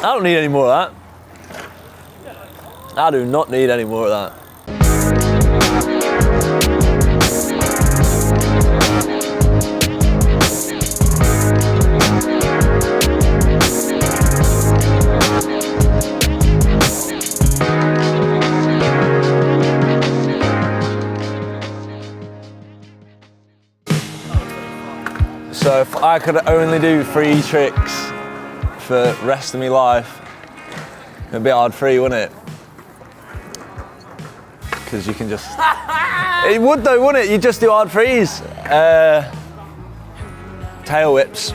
I don't need any more of that. I do not need any more of that. So if I could only do 3 tricks for the rest of my life, it'd be hard 3, wouldn't it? Because you can just... It would though, wouldn't it? You just do hard 3s. Tail whips.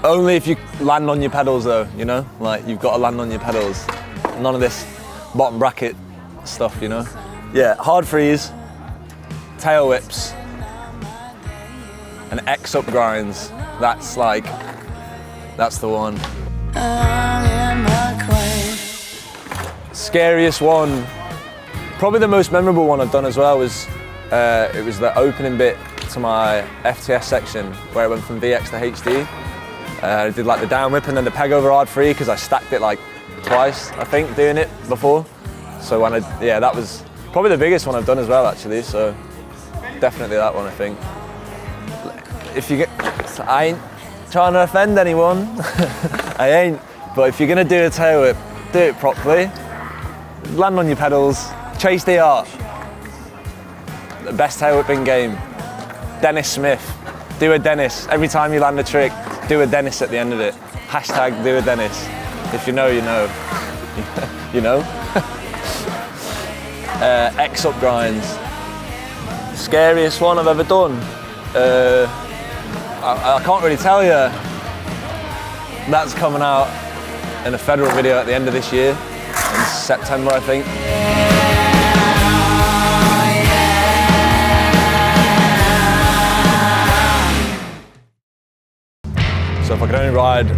Only if you land on your pedals though, you know? Like, you've got to land on your pedals. None of this bottom bracket stuff, you know? Yeah, hard 3s, tail whips, and X up grinds. That's the one. Scariest one, probably the most memorable one I've done as well was, it was the opening bit to my FTS section where I went from VX to HD. I did like the down whip and then the peg over hard 3 because I stacked it like twice, I think, doing it before. So that was probably the biggest one I've done as well actually, so definitely that one I think. If you get, I ain't trying to offend anyone, I ain't, but if you're gonna do a tail whip, do it properly. Land on your pedals, chase the art. The best tail whip in game. Dennis Smith, do a Dennis. Every time you land a trick, do a Dennis at the end of it. Hashtag do a Dennis. If you know, you know. You know? X up grinds. Scariest one I've ever done. I can't really tell you. That's coming out in a federal video at the end of this year, in September I think. So if I could only ride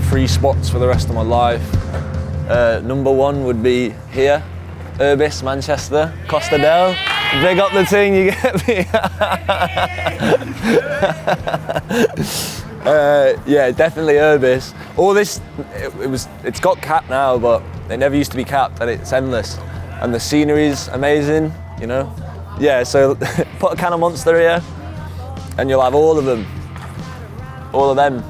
3 spots for the rest of my life, number 1 would be here, Urbis, Manchester, Costa del. Big up the thing, you get me? Yeah, definitely Urbis. All this, it's got capped now, but it never used to be capped, and it's endless. And the scenery's amazing, you know? Yeah, so put a can of Monster here, and you'll have all of them. All of them.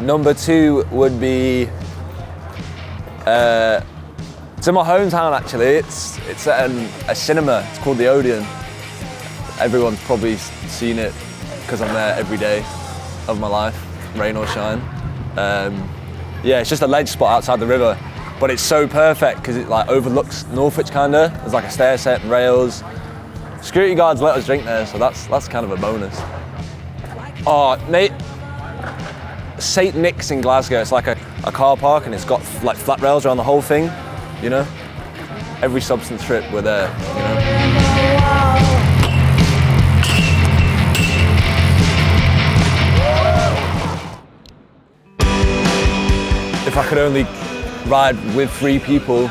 Number 2 would be, it's in my hometown actually, it's at a cinema, it's called the Odeon. Everyone's probably seen it because I'm there every day of my life, rain or shine. Yeah, it's just a ledge spot outside the river, but it's so perfect because it like overlooks Norwich kinda. There's like a stair set and rails. Security guards let us drink there, so that's kind of a bonus. Oh, mate. St. Nick's in Glasgow, it's like a car park and it's got like flat rails around the whole thing, you know? Every substance trip we're there, you know? If I could only ride with 3 people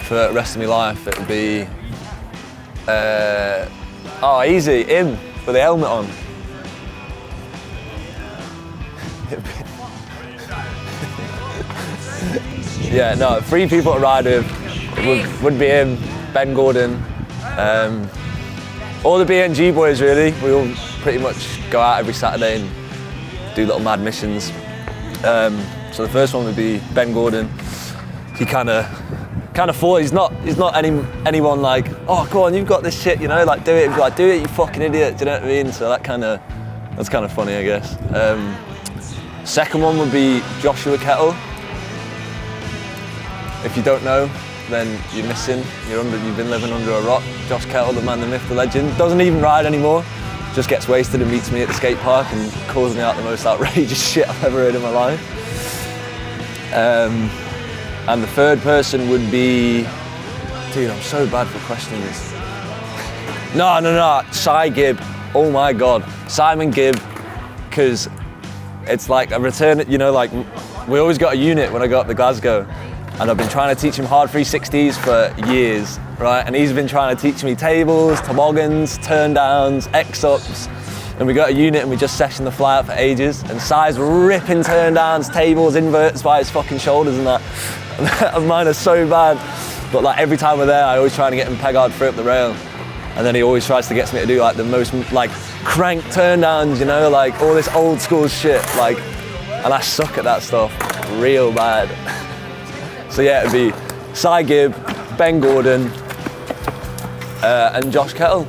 for the rest of my life, it would be, easy, him with the helmet on. Yeah, no, 3 people to ride with would be him, Ben Gordon, all the BNG boys really. We all pretty much go out every Saturday and do little mad missions. So the first one would be Ben Gordon. He kind of thought he's not anyone like, oh go on, you've got this shit, you know, like do it. He'd be like, do it, you fucking idiot. Do you know what I mean? So that's kind of funny, I guess. Second one would be Joshua Kettle. If you don't know, then you're missing. You've been living under a rock. Josh Kettle, the man, the myth, the legend. Doesn't even ride anymore. Just gets wasted and meets me at the skate park and calls me out the most outrageous shit I've ever heard in my life. And the third person would be, dude, I'm so bad for questions. No, Cy Gibb. Oh my God, Simon Gibb, because it's like a return, you know, like we always got a unit when I got up to Glasgow, and I've been trying to teach him hard 360s for years, right? And he's been trying to teach me tables, toboggans, turn downs, X-ups, and we got a unit and we just sessioned the fly out for ages, and Si's ripping turn downs, tables, inverts by his fucking shoulders and that. And mine are so bad, but like every time we're there, I always try to get him peg hard free up the rail. And then he always tries to get me to do like the most like crank turn downs, you know, like all this old school shit, like, and I suck at that stuff real bad. So yeah, it'd be Si Gibb, Ben Gordon, and Josh Kettle.